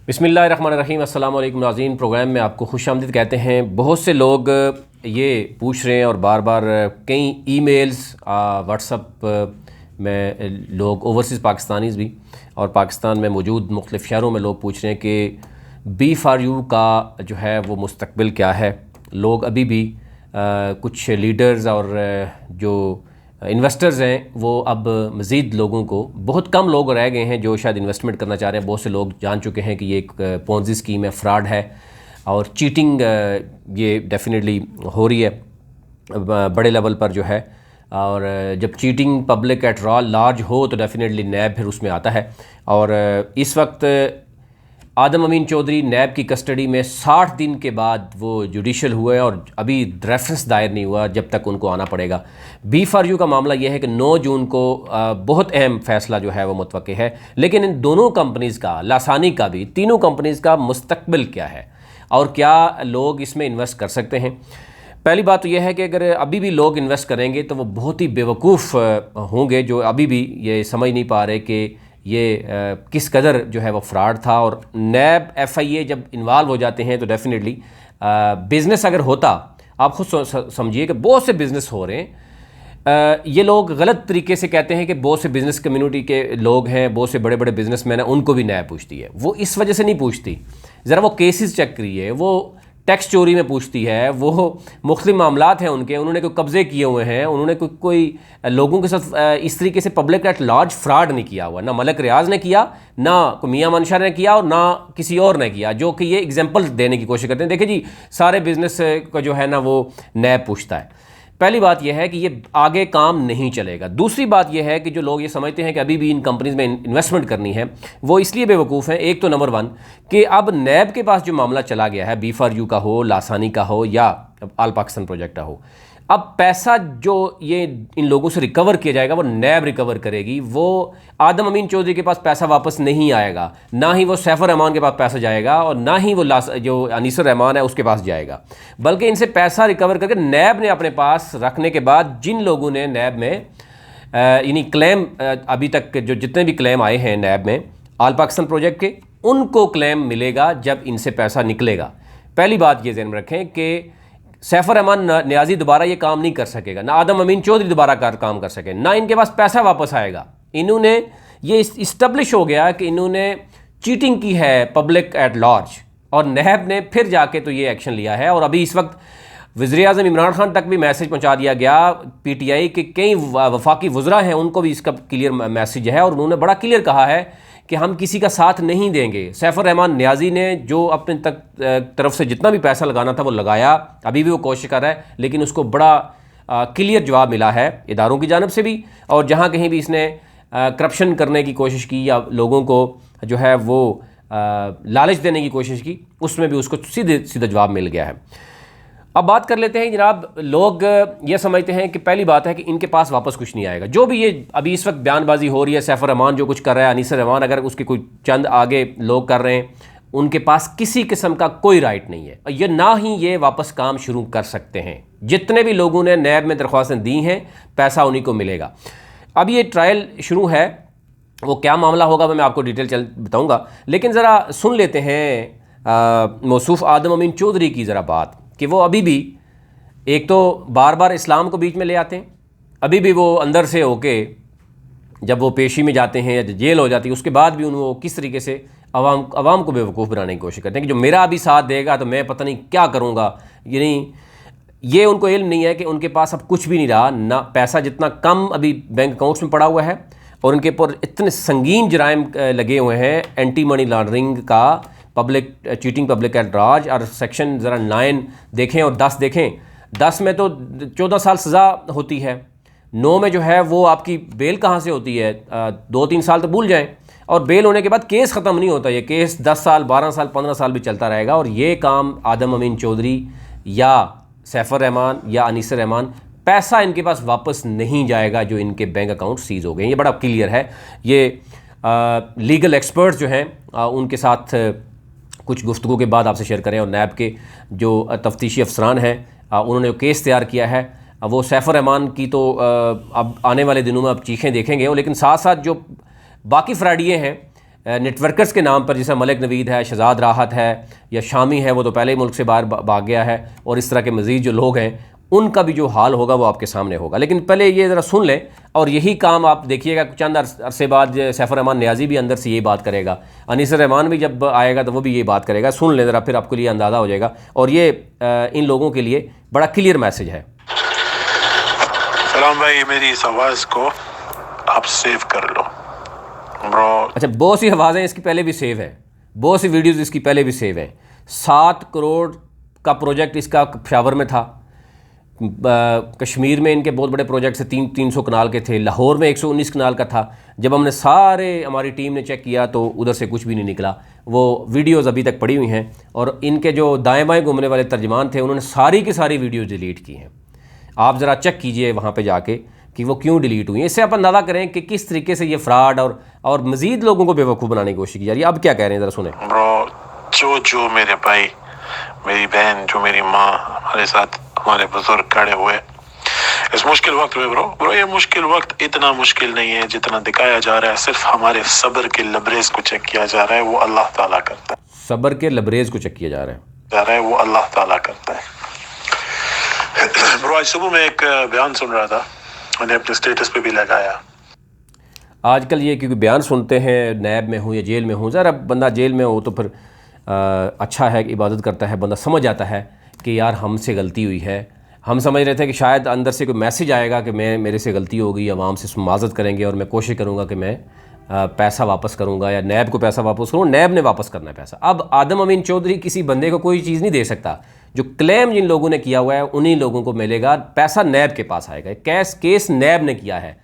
बिस्मिल्लाहिर्रहमानिर्रहीम। अस्सलाम वालेकुम नाज़रीन, प्रोग्राम में आपको खुशामदीद कहते हैं। बहुत से लोग ये पूछ रहे हैं और बार बार कई ईमेल्स व्हाट्सअप में लोग ओवरसीज़ पाकिस्तानीज़ भी और पाकिस्तान में मौजूद मुख्तलिफ़ शहरों में लोग पूछ रहे हैं कि B4U का जो है वो मुस्तकबिल क्या है। लोग अभी भी कुछ लीडर्स और जो इन्वेस्टर्स हैं वो अब मज़ीद लोगों को, बहुत कम लोग रह गए हैं जो शायद इन्वेस्टमेंट करना चाह रहे हैं। बहुत से लोग जान चुके हैं कि ये एक पोंजी स्कीम है, फ्रॉड है और चीटिंग ये डेफिनेटली हो रही है बड़े लेवल पर जो है। और जब चीटिंग पब्लिक एट लार्ज हो तो डेफिनेटली नैब फिर उसमें आता है। और इस वक्त आदम अमीन चौधरी नैब की कस्टडी में 60 दिन के बाद वो जुडिशल हुए और अभी रेफरेंस दायर नहीं हुआ, जब तक उनको आना पड़ेगा। B4U का मामला यह है कि 9 जून को बहुत अहम फैसला जो है वो मुतवक्के है। लेकिन इन दोनों कंपनीज़ का, लासानी का भी, तीनों कंपनीज़ का मुस्तकबिल क्या है और क्या लोग इसमें इन्वेस्ट कर सकते हैं। पहली बात तो यह है कि अगर अभी भी लोग इन्वेस्ट करेंगे तो वो बहुत ही बेवकूफ़ होंगे जो अभी भी ये समझ नहीं पा रहे कि ये किस कदर जो है वो फ्रॉड था। और नैब FIA जब इन्वॉल्व हो जाते हैं तो डेफिनेटली बिज़नेस अगर होता, आप खुद समझिए कि बहुत से बिज़नेस हो रहे हैं। ये लोग गलत तरीके से कहते हैं कि बहुत से बिज़नेस कम्युनिटी के लोग हैं, बहुत से बड़े बड़े बिज़नेसमैन हैं, उनको भी नैब पूछती है। वो इस वजह से नहीं पूछती, ज़रा वो केसेस चेक करिए। वो टैक्स चोरी में पूछती है, वो मुख्तलिफ मामलात हैं उनके, उन्होंने कोई कब्ज़े किए हुए हैं, उन्होंने कोई लोगों के साथ इस तरीके से पब्लिक एट लार्ज फ्रॉड नहीं किया हुआ। ना मलक रियाज ने किया, ना मियां मनशा ने किया और ना किसी और ने किया, जो कि ये एग्जाम्पल देने की कोशिश करते हैं। देखिए जी, सारे बिजनेस का जो है ना वो नैब पूछता है। पहली बात यह है कि ये आगे काम नहीं चलेगा। दूसरी बात यह है कि जो लोग ये समझते हैं कि अभी भी इन कंपनीज़ में इन्वेस्टमेंट करनी है, वो इसलिए बेवकूफ़ हैं। एक तो नंबर 1 कि अब नैब के पास जो मामला चला गया है, B4U का हो, लासानी का हो या आल पाकिस्तान प्रोजेक्ट का हो, अब पैसा जो ये इन लोगों से रिकवर किया जाएगा वो नैब रिकवर करेगी। वो आदम अमीन चौधरी के पास पैसा वापस नहीं आएगा, ना ही वो सैफुर रहमान के पास पैसा जाएगा और ना ही वो जो अनीसुर रहमान है उसके पास जाएगा। बल्कि इनसे पैसा रिकवर करके नैब ने अपने पास रखने के बाद जिन लोगों ने नैब में यानी क्लेम अभी तक जो जितने भी क्लेम आए हैं नैब में आल पाकिस्तान प्रोजेक्ट के, उनको क्लेम मिलेगा जब इनसे पैसा निकलेगा। पहली बात ये ज़हन में रखें कि सैफुर रहमान नियाज़ी दोबारा ये काम नहीं कर सकेगा, ना आदम अमीन चौधरी दोबारा काम कर सके, ना इनके पास पैसा वापस आएगा। इन्होंने ये इस्टब्लिश हो गया कि इन्होंने चीटिंग की है पब्लिक एट लार्ज और नैब ने फिर जाके तो ये एक्शन लिया है। और अभी इस वक्त वज़ीर-ए-आज़म इमरान खान तक भी मैसेज पहुंचा दिया गया, PTI के कई वफाकी वज़रा हैं उनको भी इसका क्लियर मैसेज है और उन्होंने बड़ा क्लियर कहा है कि हम किसी का साथ नहीं देंगे। सैफुर रहमान नियाज़ी ने जो अपने तरफ से जितना भी पैसा लगाना था वो लगाया, अभी भी वो कोशिश कर रहा है, लेकिन उसको बड़ा क्लियर जवाब मिला है इदारों की जानिब से भी। और जहाँ कहीं भी इसने करप्शन करने की कोशिश की या लोगों को जो है वो लालच देने की कोशिश की, उसमें भी उसको सीधा जवाब मिल गया है। अब बात कर लेते हैं जनाब, लोग ये समझते हैं कि पहली बात है कि इनके पास वापस कुछ नहीं आएगा। जो भी ये अभी इस वक्त बयानबाजी हो रही है, सैफुर रहमान जो कुछ कर रहा है, अनीसुर रहमान अगर उसके कोई चंद आगे लोग कर रहे हैं, उनके पास किसी किस्म का कोई राइट नहीं है, ये ना ही ये वापस काम शुरू कर सकते हैं। जितने भी लोगों ने नैब में दरख्वास्तें दी हैं, पैसा उन्हीं को मिलेगा। अब ये ट्रायल शुरू है, वो क्या मामला होगा मैं आपको डिटेल बताऊँगा, लेकिन ज़रा सुन लेते हैं मौसूफ आदम अमीन चौधरी की ज़रा बात कि वो अभी भी एक तो बार बार इस्लाम को बीच में ले आते हैं, अभी भी वो अंदर से होके जब वो पेशी में जाते हैं या जेल हो जाती है उसके बाद भी उनको किस तरीके से अवाम को बेवकूफ़ बनाने की कोशिश करते हैं कि जो मेरा अभी साथ देगा तो मैं पता नहीं क्या करूँगा। यानी ये उनको इल्म नहीं है कि उनके पास अब कुछ भी नहीं रहा, ना पैसा जितना कम अभी बैंक अकाउंट्स में पड़ा हुआ है और उनके ऊपर इतने संगीन जराइम लगे हुए हैं, एंटी मनी लॉन्ड्रिंग का, public cheating public at large. और सेक्शन ज़रा 9 देखें और 10 देखें। 10 में तो 14 साल सज़ा होती है, 9 में जो है वो आपकी बेल कहाँ से होती है, 2-3 साल तो भूल जाएं। और बेल होने के बाद केस ख़त्म नहीं होता, ये केस 10 साल 12 साल 15 साल भी चलता रहेगा। और ये काम आदम अमीन चौधरी या सैफुर रहमान या अनीसुर रहमान, पैसा इनके पास वापस नहीं जाएगा जो इनके बैंक अकाउंट सीज हो गए, ये बड़ा क्लियर है। ये लीगल एक्सपर्ट्स जो हैं उनके साथ कुछ गुफ्तगू के बाद आपसे शेयर करें। और नैब के जो तफ्तीशी अफसरान हैं उन्होंने केस तैयार किया है, वो सैफुर रहमान की तो अब आने वाले दिनों में आप चीखें देखेंगे। लेकिन साथ साथ जो बाकी फ्रॉडिये हैं नेटवर्कर्स के नाम पर, जैसा मलिक नवीद है, शहजाद राहत है या शामी है, वो तो पहले ही मुल्क से बाहर भाग गया है, और इस तरह के मज़ीद जो लोग हैं उनका भी जो हाल होगा वो आपके सामने होगा। लेकिन पहले ये ज़रा सुन लें, और यही काम आप देखिएगा चंद अरसे बाद सैफुर रहमान नियाज़ी भी अंदर से यही बात करेगा, अनीस रहमान भी जब आएगा तो वो भी यही बात करेगा। सुन लें ज़रा, फिर आपको लिए अंदाज़ा हो जाएगा, और ये इन लोगों के लिए बड़ा क्लियर मैसेज है। सलाम भाई, मेरी इस आवाज़ को आप सेव कर लो ब्रो। अच्छा, बहुत सी आवाज़ें इसकी पहले भी सेव है, बहुत सी वीडियोज़ इसकी पहले भी सेव है। 7 करोड़ का प्रोजेक्ट इसका पेशावर में था, कश्मीर में इनके बहुत बड़े प्रोजेक्ट से 300 कनाल के थे, लाहौर में 119 कनाल का था। जब हमने हमारी टीम ने चेक किया तो उधर से कुछ भी नहीं निकला। वो वीडियोज़ अभी तक पड़ी हुई हैं, और इनके जो दाएं बाएं घूमने वाले तर्जमान थे उन्होंने सारी की सारी वीडियोज़ डिलीट की हैं। आप ज़रा चेक कीजिए वहाँ पे जाके कि वो क्यों डिलीट हुई हैं। इससे आप अंदाज़ा करें कि किस तरीके से ये फ्रॉड और मज़ीद लोगों को बेवकूफ़ बनाने की कोशिश की जा रही है। अब क्या कह रहे हैं, ज़रा सुने ब्रो। जो मेरे भाई, मेरी बहन, जो मेरी माँ, हमारे साथ हमारे बुजुर्ग खड़े हुए इस मुश्किल वक्त में ब्रो, ये मुश्किल वक्त इतना मुश्किल नहीं है जितना दिखाया जा रहा है। सिर्फ हमारे सब्र के लबरेज को चेक किया जा रहा है, वो अल्लाह ताला करता है। सब्र के लबरेज को चेक किया जा रहा है, वो अल्लाह ताला करता है। ब्रो, आज सुबह मैं एक बयान सुन रहा था, मैंने अपने स्टेटस पे भी लगाया। आजकल ये क्योंकि बयान सुनते हैं, नैब में हूँ या जेल में हूँ, ज़रा बंदा जेल में हो तो फिर अच्छा है कि इबादत करता है, बंदा समझ आता है कि यार हमसे गलती हुई है। हम समझ रहे थे कि शायद अंदर से कोई मैसेज आएगा कि मेरे से गलती हो गई, अवाम से माज़रत करेंगे और मैं कोशिश करूँगा कि मैं पैसा वापस करूँगा या नैब को पैसा वापस करूँ। नैब ने वापस करना है पैसा। अब आदम अमीन चौधरी किसी बंदे को कोई चीज़ नहीं दे सकता। जो क्लेम जिन लोगों ने किया हुआ है उन्हीं लोगों को मिलेगा, पैसा नैब के पास आएगा। केस नैब ने किया है।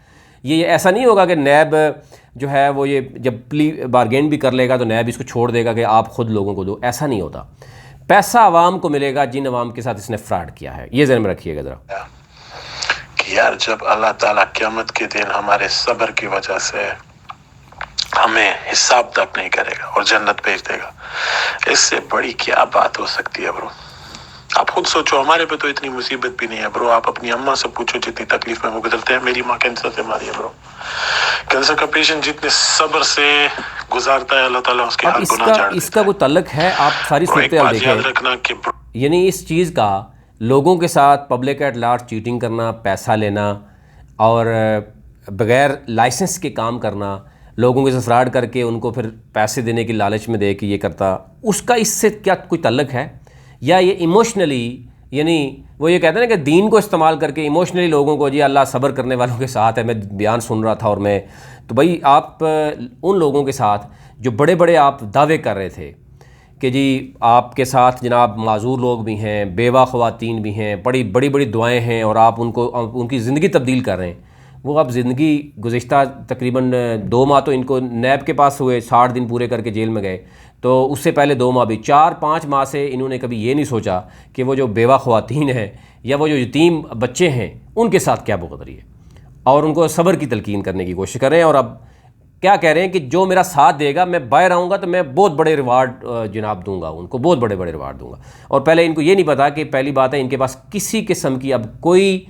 ये ऐसा नहीं होगा कि नैब जो है वो ये जब प्ली बारगेन भी कर लेगा तो नैब इसको छोड़ देगा कि आप खुद लोगों को दो, ऐसा नहीं होता। पैसा आवाम को मिलेगा जिन आवाम के साथ इसने फ्रॉड किया है। ये ज़हन में रखिएगा ज़रा कि यार जब अल्लाह ताला क़यामत के दिन हमारे सब्र की वजह से हमें हिसाब तक नहीं करेगा और जन्नत भेज देगा, इससे बड़ी क्या बात हो सकती है ब्रो। आप खुद सोचो, हमारे पे तो इतनी मुसीबत भी नहीं है ब्रो। आप अपनी अम्मा से पूछो जितनी तकलीफ में वो गुजरते हैं। मेरी माँ कैंसर से मारी है ब्रो। कैंसर का पेशेंट जितने सब्र से गुजारता है, अल्लाह ताला उसके हाथ गुनाह झाड़ देता है। इसका कोई ताल्लुक है, आप सारी सूरत हाल देखें, याद रखना कि यानी इस चीज़ का लोगों के साथ पब्लिक एट लार्ज चीटिंग करना, पैसा लेना और बगैर लाइसेंस के काम करना, लोगों के साथ फ्रॉड करके उनको फिर पैसे देने की लालच में दे के ये करता, उसका इससे क्या कोई ताल्लुक है? या ये इमोशनली, यानी वो ये कहते हैं ना कि दीन को इस्तेमाल करके इमोशनली लोगों को, जी अल्लाह सब्र करने वालों के साथ है। मैं बयान सुन रहा था और मैं तो भाई आप उन लोगों के साथ जो बड़े बड़े आप दावे कर रहे थे कि जी आपके साथ जनाब माजूर लोग भी हैं, बेवा ख़वातीन भी हैं, बड़ी बड़ी दुआएं हैं, और आप उनकी ज़िंदगी तब्दील कर रहे हैं। वो अब ज़िंदगी गुज़िश्ता तकरीबन 2 माह तो इनको नैब के पास हुए, 60 दिन पूरे करके जेल में गए, तो उससे पहले 2 माह भी, 4-5 माह से इन्होंने कभी ये नहीं सोचा कि वो जो बेवा ख़वातीन हैं या वो जो यतीम बच्चे हैं उनके साथ क्या बुगदरी है, और उनको सब्र की तलकीन करने की कोशिश कर रहे हैं। और अब क्या कह रहे हैं कि जो मेरा साथ देगा, मैं बाहर आऊँगा तो मैं बहुत बड़े रिवार्ड जनाब दूंगा, उनको बहुत बड़े बड़े रिवार्ड दूंगा। और पहले इनको ये नहीं पता कि पहली बात है इनके पास किसी किस्म की अब कोई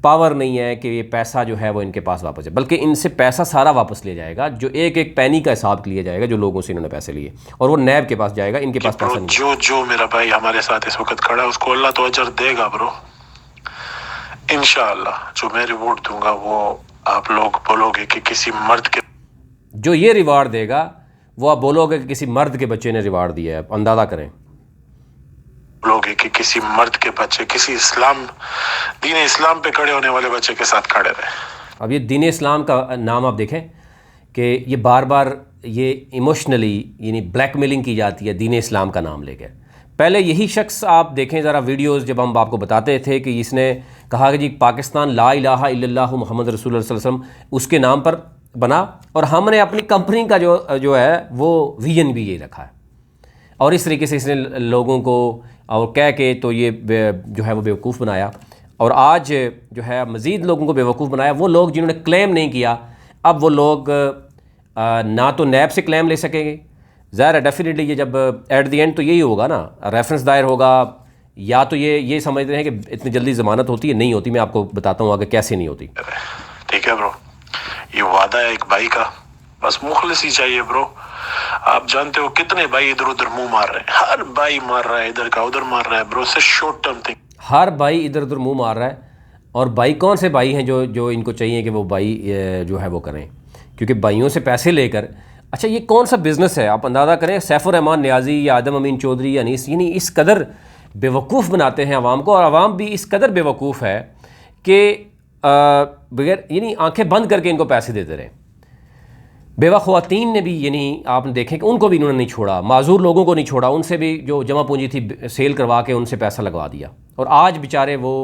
पावर नहीं है कि ये पैसा जो है वो इनके पास वापस है, बल्कि इनसे पैसा सारा वापस लिया जाएगा। जो एक पैनी का हिसाब लिया जाएगा जो लोगों से इन्होंने पैसे लिए, और वो नैब के पास जाएगा, इनके पास पैसा नहीं। जो मेरा भाई हमारे साथ इस वक्त खड़ा है उसको अल्लाह तो अजर देगा ब्रो, इंशाअल्लाह। जो मैं रिवॉर्ड दूंगा वो आप लोग बोलोगे कि किसी मर्द के, जो ये रिवार्ड देगा वो आप बोलोगे कि किसी मर्द के बच्चे ने रिवार्ड दिया है। अंदाज़ा करें, बोलोगे कि किसी मर्द के बच्चे, किसी दीन इस्लाम पे खड़े होने वाले बच्चे के साथ खड़े रहे। अब ये दीन इस्लाम का नाम आप देखें कि ये बार बार ये इमोशनली यानी ब्लैकमेलिंग की जाती है दीन इस्लाम का नाम लेकर। पहले यही शख्स आप देखें ज़रा वीडियोज़, जब हम आपको बताते थे कि इसने कहा कि जी पाकिस्तान ला इलाहा इल्लल्लाहु मुहम्मद रसूलुल्लाह सल्लल्लाहु अलैहि वसल्लम उसके नाम पर बना, और हमने अपनी कंपनी का जो है वो विजन भी ये रखा है। और इस तरीके से इसने लोगों को और कह के तो ये जो है वो बेवकूफ़ बनाया, और आज जो है मज़ीद लोगों को बेवकूफ़ बनाया। वो लोग जिन्होंने क्लेम नहीं किया, अब वो लोग ना तो नैब से क्लेम ले सकेंगे। ज़ाहिर है डेफिनेटली ये जब एट द एंड तो यही होगा ना, रेफरेंस दायर होगा, या तो ये समझ रहे हैं कि इतनी जल्दी ज़मानत होती है, नहीं होती। मैं आपको बताता हूँ आगे कैसे नहीं होती। ठीक है ब्रो, ये वादा है एक भाई का, बस मुखलिस ही चाहिए ब्रो। आप जानते हो कितने भाई इधर उधर मुंह मार रहे हैं, हर भाई मार रहा है, इधर का उधर मार रहा है ब्रो। से शॉर्ट टर्म थिंग, हर भाई इधर उधर मुंह मार रहा है। और भाई कौन से भाई हैं जो इनको चाहिए कि वो भाई जो है वो करें, क्योंकि भाइयों से पैसे लेकर। अच्छा, ये कौन सा बिज़नेस है? आप अंदाज़ा करें, सैफुर रहमान नियाज़ी या आदम अमीन चौधरी या अनीस, यानी इस कदर बेवकूफ़ बनाते हैं आवाम को, और आवाम भी इस कदर बेवकूफ़ है कि बगैर यानी आंखें बंद करके इनको पैसे देते रहे। बेवा ख़वातीन ने भी, यानी आपने देखें कि उनको भी इन्होंने नहीं छोड़ा, माजूर लोगों को नहीं छोड़ा, उनसे भी जो जमा पूंजी थी सेल करवा के उनसे पैसा लगवा दिया। और आज बेचारे वो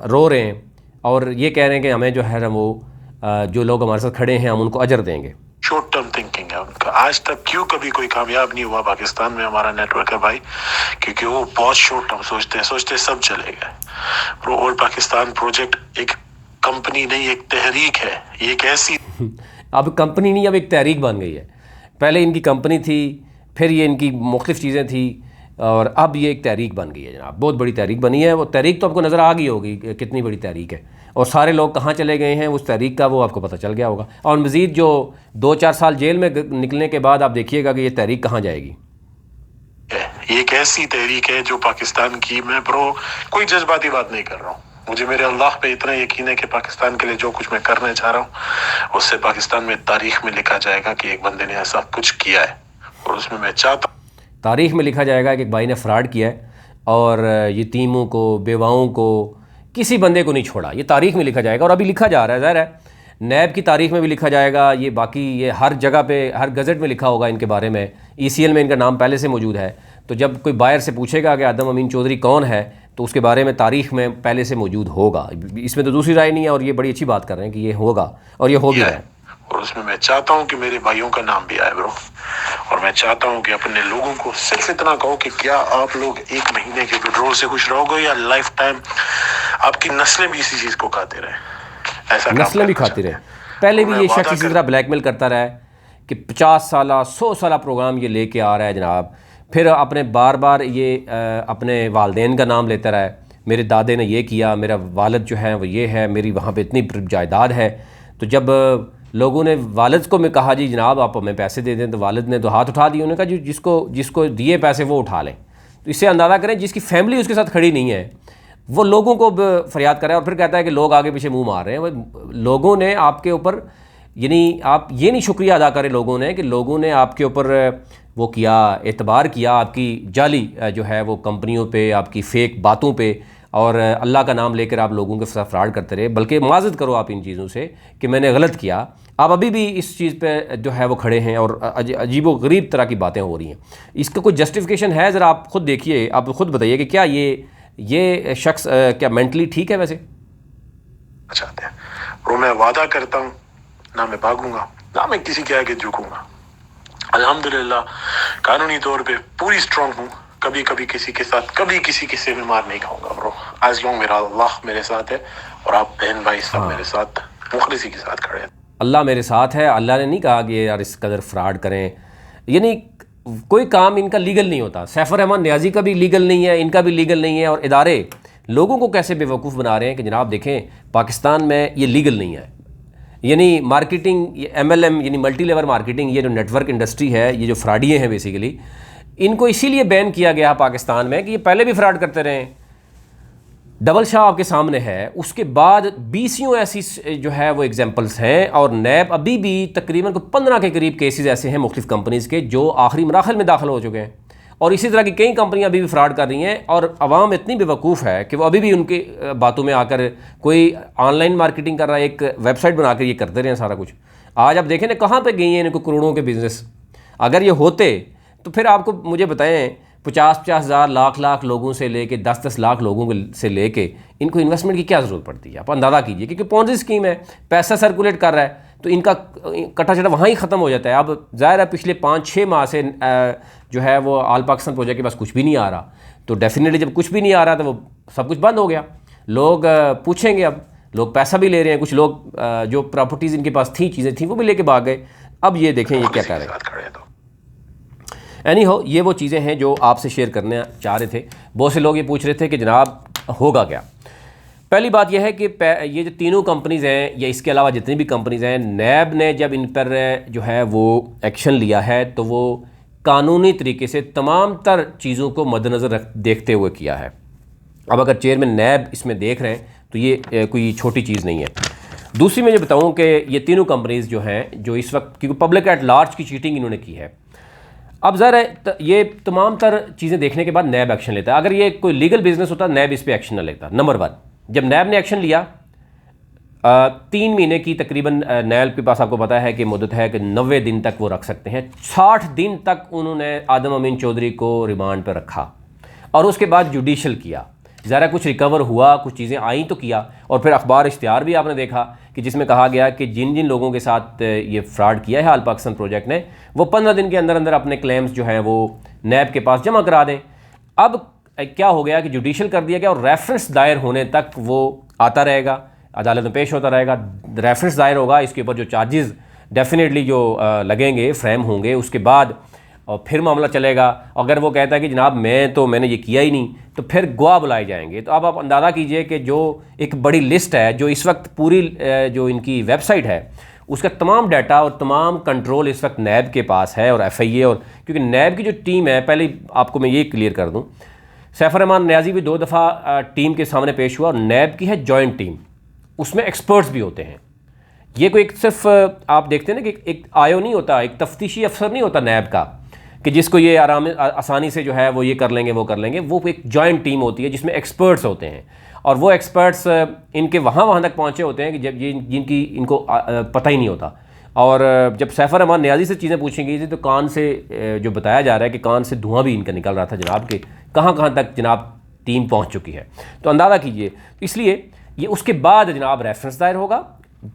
रो रहे हैं और ये कह रहे हैं कि हमें जो है वो जो लोग हमारे साथ खड़े हैं हम उनको अजर देंगे। शॉर्ट टर्म थिंकिंग है उनका। आज तक क्यों कभी कोई कामयाब नहीं हुआ पाकिस्तान में हमारा नेटवर्क है भाई, क्योंकि वो बहुत शॉर्ट टर्म सोचते सब चले गए। और पाकिस्तान प्रोजेक्ट एक कंपनी नहीं, एक तहरीक है। ये कैसी अब कंपनी नहीं, अब एक तहरीक बन गई है। पहले इनकी कंपनी थी, फिर ये इनकी मुख्तलिफ चीज़ें थी, और अब ये एक तहरीक बन गई है जनाब। बहुत बड़ी तहरीक बनी है। वो तहरीक तो आपको नज़र आ गई होगी कितनी बड़ी तहरीक है, और सारे लोग कहाँ चले गए हैं उस तहरीक का, वो आपको पता चल गया होगा। और मज़ीद जो 2-4 साल जेल में निकलने के बाद आप देखिएगा कि ये तहरीक कहाँ जाएगी। ये एक ऐसी तहरीक है जो पाकिस्तान की, मैं ब्रो कोई जज्बाती बात नहीं कर रहा हूँ, मुझे मेरे अल्लाह पे इतना यकीन है कि पाकिस्तान के लिए जो कुछ मैं करने जा रहा हूँ उससे पाकिस्तान में तारीख में लिखा जाएगा कि एक बंदे ने ऐसा कुछ किया है। और उसमें मैं चाहता हूँ तारीख में लिखा जाएगा कि एक भाई ने फ्रॉड किया है और यतीमों को, बेवाओं को, किसी बंदे को नहीं छोड़ा। ये तारीख में लिखा जाएगा और अभी लिखा जा रहा है। ज़ाहिर है नैब की तारीख में भी लिखा जाएगा, ये बाकी ये हर जगह पे, हर गज़ट में लिखा होगा इनके बारे में। ECL में इनका नाम पहले से मौजूद है। तो जब कोई बाहर से पूछेगा कि आदम अमीन चौधरी कौन है, तो उसके बारे में तारीख में पहले से मौजूद होगा। इसमें तो दूसरी राय नहीं है, और ये बड़ी अच्छी बात कर रहे हैं कि ये होगा, और ये हो भी रहा है। और उसमें मैं चाहता हूँ कि मेरे भाइयों का नाम भी आए ब्रो। और मैं चाहता हूँ कि अपने लोगों को सिर्फ इतना कहो कि क्या आप लोग 1 महीने के विड्रॉल से खुश रहोगे या लाइफ टाइम आपकी नस्लें भी इसी चीज को खाते रहे? ऐसा नस्लें भी खाती रहे। पहले भी ये शख्स इसी तरह ब्लैकमेल करता रहा है कि 50 साल 100 साल प्रोग्राम ये लेके आ रहा है जनाब। फिर अपने बार बार ये अपने वालदेन का नाम लेता रहा है, मेरे दादे ने ये किया, मेरा वालिद जो है वो ये है, मेरी वहाँ पे इतनी जायदाद है। तो जब लोगों ने वालिद को मैं कहा जी जनाब आप हमें पैसे दे दें, तो वालिद ने तो हाथ उठा दिए। उन्होंने कहा जी जिसको दिए पैसे वो उठा लें। तो इससे अंदाज़ा करें जिसकी फैमिली उसके साथ खड़ी नहीं है वो लोगों को फरियाद कर रहा है, और फिर कहता है कि लोग आगे पीछे मुंह मार रहे हैं। लोगों ने आपके ऊपर, यानी आप ये नहीं शुक्रिया अदा करें लोगों ने कि लोगों ने आपके ऊपर वो किया, एतबार किया आपकी जाली जो है वो कंपनियों पे, आपकी फ़ेक बातों पे, और अल्लाह का नाम लेकर आप लोगों के साथ फ्रॉड करते रहे। बल्कि माज़रत करो आप इन चीज़ों से कि मैंने गलत किया। आप अभी भी इस चीज़ पे जो है वो खड़े हैं और अजीब व गरीब तरह की बातें हो रही हैं। इसका कोई जस्टिफिकेशन है? ज़रा आप ख़ुद देखिए, आप ख़ुद बताइए कि क्या ये शख्स क्या मेंटली ठीक है? वैसे चाहते हैं और मैं वादा करता हूँ ना मैं भागूंगा ना मैं किसी के आगे झुकूंगा। अल्हम्दुलिल्लाह कानूनी तौर पे पूरी स्ट्रांग हूँ। कभी कभी किसी के साथ, कभी किसी के से भी मार नहीं खाऊंगा ब्रो। आज लॉन्ग मेरा अल्लाह मेरे साथ है और आप बहन भाई सब मेरे साथ मुखलिसी के साथ खड़े हैं। अल्लाह मेरे साथ है। अल्लाह ने नहीं कहा कि यार इस कदर फ्रॉड करें, यानी कोई काम इनका लीगल नहीं होता। सैफुर रहमान नियाज़ी का भी लीगल नहीं है, इनका भी लीगल नहीं है। और इदारे लोगों को कैसे बेवकूफ़ बना रहे हैं कि जनाब देखें पाकिस्तान में ये लीगल नहीं है। यानी मार्केटिंग, MLM यानी मल्टी लेवल मार्केटिंग, ये जो नेटवर्क इंडस्ट्री है, ये जो फ्रॉडिये हैं बेसिकली, इनको इसीलिए बैन किया गया पाकिस्तान में कि ये पहले भी फ्रॉड करते रहे। डबल शाह आपके सामने है, उसके बाद 20 ऐसी जो है वो एग्जांपल्स हैं। और नैब अभी भी तकरीबन 15 के करीब केसेस ऐसे हैं मुख्तलिफ कंपनीज़ के जो आखिरी मराहल में दाखिल हो चुके हैं। और इसी तरह की कई कंपनियां अभी भी फ्रॉड कर रही हैं। और आवाम इतनी बेवकूफ़ है कि वो अभी भी उनकी बातों में आकर कोई ऑनलाइन मार्केटिंग कर रहा है, एक वेबसाइट बनाकर ये करते रहे हैं सारा कुछ। आज आप देखें ना कहाँ पे गई हैं इनको करोड़ों के बिज़नेस। अगर ये होते तो फिर आपको मुझे बताएं 50-50 हज़ार, लाख लोगों से लेके 10-10 लाख लोगों से लेके इनको इन्वेस्टमेंट की क्या ज़रूरत पड़ती है? आप अंदाज़ा कीजिए, क्योंकि पॉन्जी स्कीम है, पैसा सर्कुलेट कर रहा है तो इनका कटा चटा वहाँ ही ख़त्म हो जाता है। अब ज़ाहिर है पिछले 5-6 माह से जो है वो ऑल पाकिस्तान प्रोजेक्ट के पास कुछ भी नहीं आ रहा। तो डेफिनेटली जब कुछ भी नहीं आ रहा तो वो सब कुछ बंद हो गया। लोग पूछेंगे, अब लोग पैसा भी ले रहे हैं, कुछ लोग जो प्रॉपर्टीज़ इनके पास थी, चीज़ें थी, वो भी लेके भाग गए। अब ये देखें ये क्या कर रहे हैं। एनी हो, ये वो चीज़ें हैं जो आपसे शेयर करना चाह रहे थे। बहुत से लोग ये पूछ रहे थे कि जनाब होगा क्या। पहली बात यह है कि ये जो तीनों कंपनीज़ हैं या इसके अलावा जितनी भी कंपनीज़ हैं, नैब ने जब इन पर जो है वो एक्शन लिया है तो वो कानूनी तरीके से तमाम तर चीज़ों को मद्देनज़र देखते हुए किया है। अब अगर चेयरमैन नैब इसमें देख रहे हैं तो ये कोई छोटी चीज़ नहीं है। दूसरी मैं ये बताऊँ कि ये तीनों कंपनीज़ जो हैं, जो इस वक्त, क्योंकि पब्लिक एट लार्ज की चीटिंग इन्होंने की है, अब ज़रा ये तमाम तर चीज़ें देखने के बाद नैब एक्शन लेता है। अगर ये कोई लीगल बिजनेस होता नैब इस पर एक्शन न लेता। नंबर 1, जब नैब ने एक्शन लिया 3 महीने की तकरीबन नैब के पास आपको पता है कि मुद्दत है कि 90 दिन तक वो रख सकते हैं। 60 दिन तक उन्होंने आदम अमीन चौधरी को रिमांड पर रखा और उसके बाद जुडिशल किया। ज़रा कुछ रिकवर हुआ, कुछ चीज़ें आई तो किया। और फिर अखबार इश्तिहार भी आपने देखा कि जिसमें कहा गया कि जिन जिन लोगों के साथ ये फ्रॉड किया है आल पाकिस्तान प्रोजेक्ट ने, वो 15 दिन के अंदर अंदर अपने क्लेम्स जो है वो नैब के पास जमा करा दें। अब क्या हो गया कि जुडिशल कर दिया गया और रेफरेंस दायर होने तक वो आता रहेगा, अदालत में पेश होता रहेगा। रेफरेंस दायर होगा, इसके ऊपर जो चार्जेस डेफिनेटली जो लगेंगे, फ्रेम होंगे, उसके बाद और फिर मामला चलेगा। अगर वो कहता है कि जनाब मैंने ये किया ही नहीं, तो फिर गवाह बुलाए जाएंगे। तो अब आप अंदाज़ा कीजिए कि जो एक बड़ी लिस्ट है, जो इस वक्त पूरी जो इनकी वेबसाइट है उसका तमाम डाटा और तमाम कंट्रोल इस वक्त नैब के पास है और FIA, और क्योंकि नैब की जो टीम है, पहले आपको मैं ये क्लियर कर दूँ, सैफुर रहमान नियाज़ी भी 2 दफ़ा टीम के सामने पेश हुआ और नैब की है जॉइंट टीम, उसमें एक्सपर्ट्स भी होते हैं। ये कोई सिर्फ आप देखते हैं ना कि एक आयो नहीं होता, एक तफ्तीशी अफसर नहीं होता नैब का कि जिसको ये आसानी से जो है वो ये कर लेंगे वो कर लेंगे। वो एक जॉइंट टीम होती है जिसमें एक्सपर्ट्स होते हैं और वो एक्सपर्ट्स इनके वहाँ तक पहुँचे होते हैं कि जब जिनकी इनको पता ही नहीं होता। और जब सैफुर रहमान नियाज़ी से चीज़ें पूछी गई थी तो कान से जो बताया जा रहा है कि कान से धुआं भी इनका निकल रहा था जनाब, के कहाँ तक जनाब टीम पहुँच चुकी है। तो अंदाज़ा कीजिए। इसलिए ये उसके बाद जनाब रेफरेंस दायर होगा,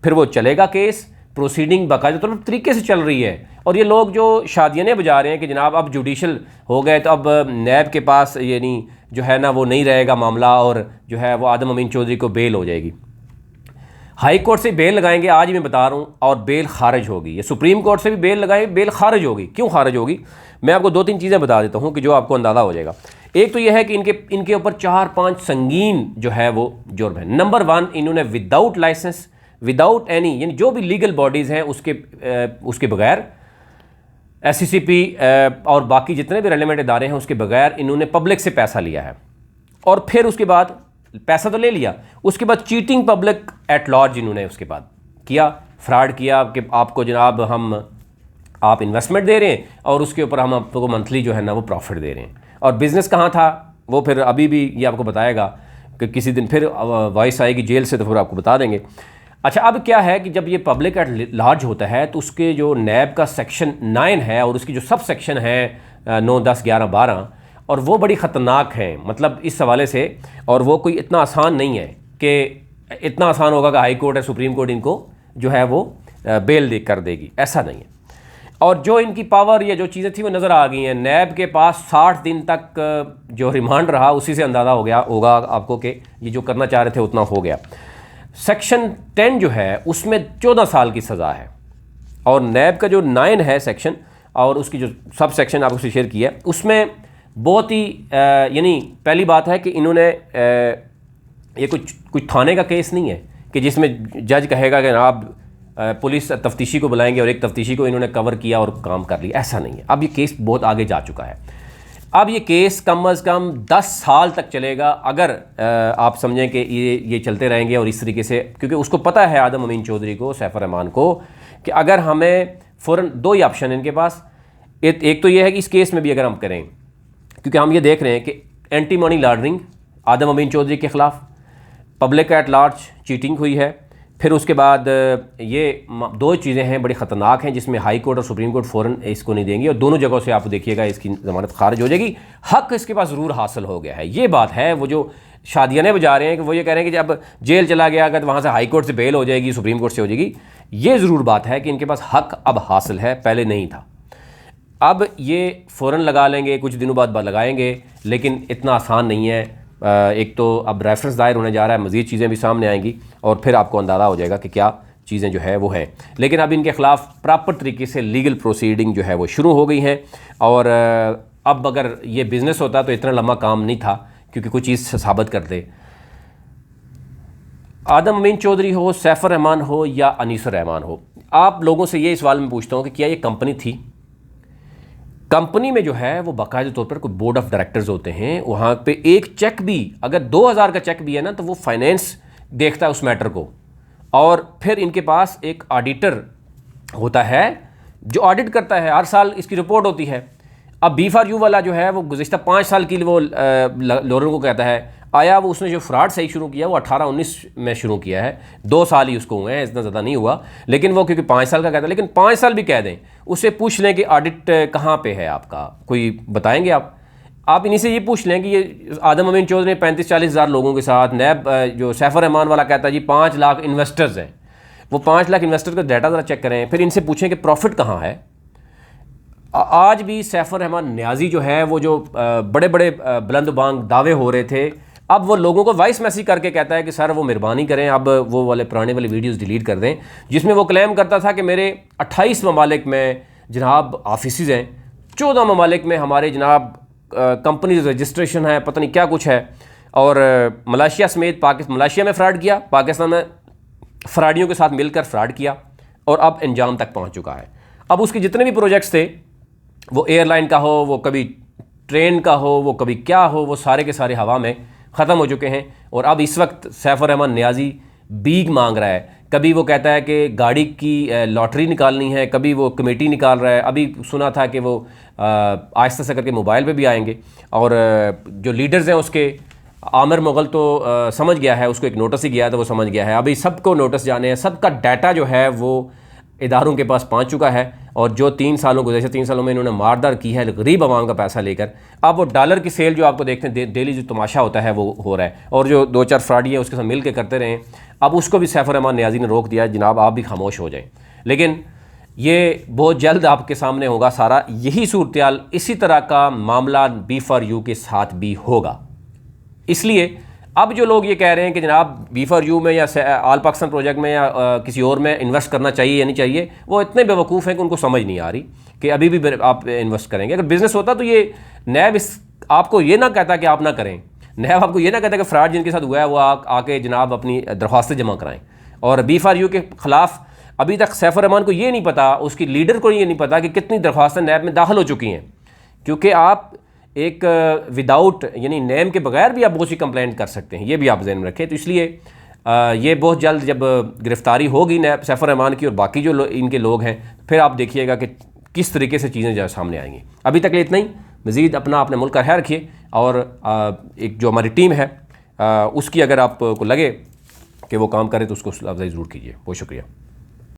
फिर वो चलेगा केस, प्रोसीडिंग बाकायदा तरीके से चल रही है। और ये लोग जो शादियाँ बजा रहे हैं कि जनाब अब जुडिशल हो गए तो अब नैब के पास यानी जो है ना वो नहीं रहेगा मामला और जो है वो आदम अमीन चौधरी को बेल हो जाएगी। हाई कोर्ट से बेल लगाएंगे, आज ही मैं बता रहा हूँ, और बेल खारिज होगी। ये सुप्रीम कोर्ट से भी बेल लगाएंगे, बेल खारिज होगी। क्यों खारिज होगी, मैं आपको 2-3 चीज़ें बता देता हूँ कि जो आपको अंदाज़ा हो जाएगा। एक तो यह है कि इनके ऊपर 4-5 संगीन जो है वो जुर्म है। नंबर 1, इन्होंने विदाउट लाइसेंस, विदाउट एनी, यानी जो भी लीगल बॉडीज़ हैं उसके बगैर, SCCP और बाकी जितने भी रेलिवेंट इदारे हैं उसके बगैर इन्होंने पब्लिक से पैसा लिया है। और फिर उसके बाद पैसा तो ले लिया, उसके बाद चीटिंग पब्लिक एट लार्ज इन्होंने उसके बाद किया, फ्रॉड किया कि आपको जनाब आप इन्वेस्टमेंट दे रहे हैं और उसके ऊपर हम आपको मंथली जो है ना वो प्रॉफिट दे रहे हैं। और बिज़नेस कहाँ था वो फिर अभी भी ये आपको बताएगा कि किसी दिन फिर वॉइस आएगी जेल से तो फिर आपको बता देंगे। अच्छा, अब क्या है कि जब ये पब्लिक एट लार्ज होता है तो उसके जो नैब का सेक्शन 9 है और उसकी जो सब सेक्शन है 9, 10, 11, 12, और वो बड़ी ख़तरनाक हैं, मतलब इस हवाले से। और वो कोई इतना आसान नहीं है कि इतना आसान होगा कि हाई कोर्ट या सुप्रीम कोर्ट इनको जो है वो बेल कर देगी, ऐसा नहीं है। और जो इनकी पावर या जो चीज़ें थी वो नज़र आ गई हैं। नैब के पास 60 दिन तक जो रिमांड रहा, उसी से अंदाज़ा हो गया होगा आपको कि ये जो करना चाह रहे थे उतना हो गया। सेक्शन 10 जो है उसमें 14 साल की सज़ा है, और नैब का जो 9 है सेक्शन और उसकी जो सब सेक्शन आपको शेयर किया है उसमें बहुत ही यानी पहली बात है कि इन्होंने ये कुछ थाने का केस नहीं है कि जिसमें जज कहेगा कि आप पुलिस तफ्तीशी को बुलाएंगे और एक तफ्तीशी को इन्होंने कवर किया और काम कर लिया, ऐसा नहीं है। अब ये केस बहुत आगे जा चुका है। अब ये केस कम अज़ कम 10 साल तक चलेगा अगर आप समझें कि ये चलते रहेंगे और इस तरीके से, क्योंकि उसको पता है आदम अमीन चौधरी को, सैफुर रहमान को, कि अगर हमें फ़ौरन 2 ही ऑप्शन है इनके पास। एक तो ये है कि इस केस में भी अगर हम करें, क्योंकि हम ये देख रहे हैं कि एंटी मनी लॉन्ड्रिंग आदम अमीन चौधरी के ख़िलाफ़, पब्लिक एट लार्ज चीटिंग हुई है, फिर उसके बाद ये 2 चीज़ें हैं बड़ी ख़तरनाक हैं जिसमें हाई कोर्ट और सुप्रीम कोर्ट फ़ौरन इसको नहीं देंगी और दोनों जगहों से आप देखिएगा इसकी ज़मानत खारिज हो जाएगी। हक़ इसके पास ज़रूर हासिल हो गया है, ये बात है। वो जो शादियाँ बजा रहे हैं कि वो ये कह रहे हैं कि जब जेल चला गया अगर वहाँ से हाई कोर्ट से बेल हो जाएगी, सुप्रीम कोर्ट से हो जाएगी, ये ज़रूर बात है कि इनके पास हक़ अब हासिल है, पहले नहीं था। अब ये फ़ौरन लगा लेंगे, कुछ दिनों बाद लगाएंगे, लेकिन इतना आसान नहीं है। एक तो अब रेफरेंस दायर होने जा रहा है, मज़ीद चीज़ें भी सामने आएंगी और फिर आपको अंदाज़ा हो जाएगा कि क्या चीज़ें जो है वो है। लेकिन अब इनके ख़िलाफ़ प्रॉपर तरीके से लीगल प्रोसीडिंग जो है वो शुरू हो गई हैं। और अब अगर ये बिज़नेस होता तो इतना लंबा काम नहीं था, क्योंकि कोई चीज़ साबित कर दे। आदम अमीन चौधरी हो, सैफ रहमान हो या अनीसुर रहमान हो, आप लोगों से ये सवाल मैं पूछता हूँ कि क्या ये कंपनी थी? कंपनी में जो है वो बाकायदा तौर पर कोई बोर्ड ऑफ डायरेक्टर्स होते हैं, वहाँ पे एक चेक भी अगर 2000 का चेक भी है ना तो वो फाइनेंस देखता है उस मैटर को, और फिर इनके पास एक ऑडिटर होता है जो ऑडिट करता है, हर साल इसकी रिपोर्ट होती है। अब B4U वाला जो है वो गुज़िश्ता 5 साल के लिए वो लोगों को कहता है, आया वो उसने जो फ्रॉड सही शुरू किया वो 18-19 में शुरू किया है, 2 साल ही उसको हुए हैं, इतना ज़्यादा नहीं हुआ, लेकिन वो क्योंकि 5 साल का कहता है, लेकिन 5 साल भी कह दें उससे पूछ लें कि ऑडिट कहाँ पे है आपका, कोई बताएंगे आप इन्हीं से ये पूछ लें कि ये आदम अमीन चौधरी ने 35-40 हज़ार लोगों के साथ, नैब जो सैफ रहमान वाला कहता है जी 5 लाख इन्वेस्टर्स हैं, वो 5 लाख इन्वेस्टर का डाटा ज़रा चेक करें, फिर इनसे पूछें कि प्रॉफिट कहाँ है। आज भी सैफ रहमान न्याजी जो है वो जो बड़े बड़े बुलंद-बांग दावे हो रहे थे, अब वो लोगों को वॉइस मैसेज करके कहता है कि सर वो मेहरबानी करें, अब वो वाले पुराने वाली वीडियोस डिलीट कर दें, जिसमें वो क्लेम करता था कि मेरे 28 ममालिक में जनाब ऑफिस हैं, 14 ममालिक में हमारे जनाब कंपनी रजिस्ट्रेशन है, पता नहीं क्या कुछ है, और मलेशिया समेत मलेशिया में फ़्रॉड किया, पाकिस्तान में फ्रॉडियों के साथ मिलकर फ्रॉड किया, और अब अंजाम तक पहुँच चुका है। अब उसके जितने भी प्रोजेक्ट्स थे, वो एयरलाइन का हो, वो कभी ट्रेन का हो, वो कभी क्या हो, वो सारे के सारे हवा में ख़त्म हो चुके हैं। और अब इस वक्त सैफ रहमान न्याजी बीग मांग रहा है, कभी वो कहता है कि गाड़ी की लॉटरी निकालनी है, कभी वो कमेटी निकाल रहा है, अभी सुना था कि वो आहिस्ता से करके मोबाइल पे भी आएंगे, और जो लीडर्स हैं उसके आमिर मुग़ल तो समझ गया है, उसको एक नोटिस ही गया था, वो समझ गया है, अभी सबको नोटिस जाने हैं, सबका डाटा जो है वो इदारों के पास पहुंच चुका है, और जो 3 सालों गुज़श्ता 3 सालों में इन्होंने मारदार की है गरीब आवाम का पैसा लेकर, अब वो डॉलर की सेल जो आपको देखते हैं डेली जो तमाशा होता है वो हो रहा है, और जो 2-4 फ्रॉडी हैं उसके साथ मिल के करते रहे, अब उसको भी सैफ रहमान न्याजी ने रोक दिया, जनाब आप भी खामोश हो जाएं। लेकिन ये बहुत जल्द आपके सामने होगा सारा, यही सूरत-ए-हाल, इसी तरह का मामला B4U के साथ भी होगा। इसलिए अब जो लोग ये कह रहे हैं कि जनाब B4U में या आल पाकिस्तान प्रोजेक्ट में या किसी और में इन्वेस्ट करना चाहिए या नहीं चाहिए, वो इतने बेवकूफ़ हैं कि उनको समझ नहीं आ रही कि अभी भी आप इन्वेस्ट करेंगे। अगर बिज़नेस होता तो ये नैब आपको ये ना कहता कि आप ना करें, नैब आपको ये ना कहता कि फ्रॉड जिनके साथ हुआ है वो आके जनाब अपनी दरख्वास्तें जमा कराएँ। और B4U के ख़िलाफ़ अभी तक सैफ रहमान को ये नहीं पता, उसकी लीडर को ये नहीं पता कि कितनी दरख्वास्तें नैब में दाखिल हो चुकी हैं, क्योंकि आप एक विदाउट यानी नेम के बगैर भी आप बहुत सी कंप्लेंट कर सकते हैं, ये भी आप ज़हन में रखें। तो इसलिए ये बहुत जल्द जब गिरफ्तारी होगी नैब सैफ रहमान की और बाकी जो इनके लोग हैं, फिर आप देखिएगा कि किस तरीके से चीज़ें जो सामने आएंगी। अभी तक इतना ही, मज़ीद अपने मुल्क का ख्याल रखिए, और एक जो हमारी टीम है उसकी अगर आपको लगे कि वो काम करे तो उसको अफजाई ज़रूर कीजिए। बहुत शुक्रिया।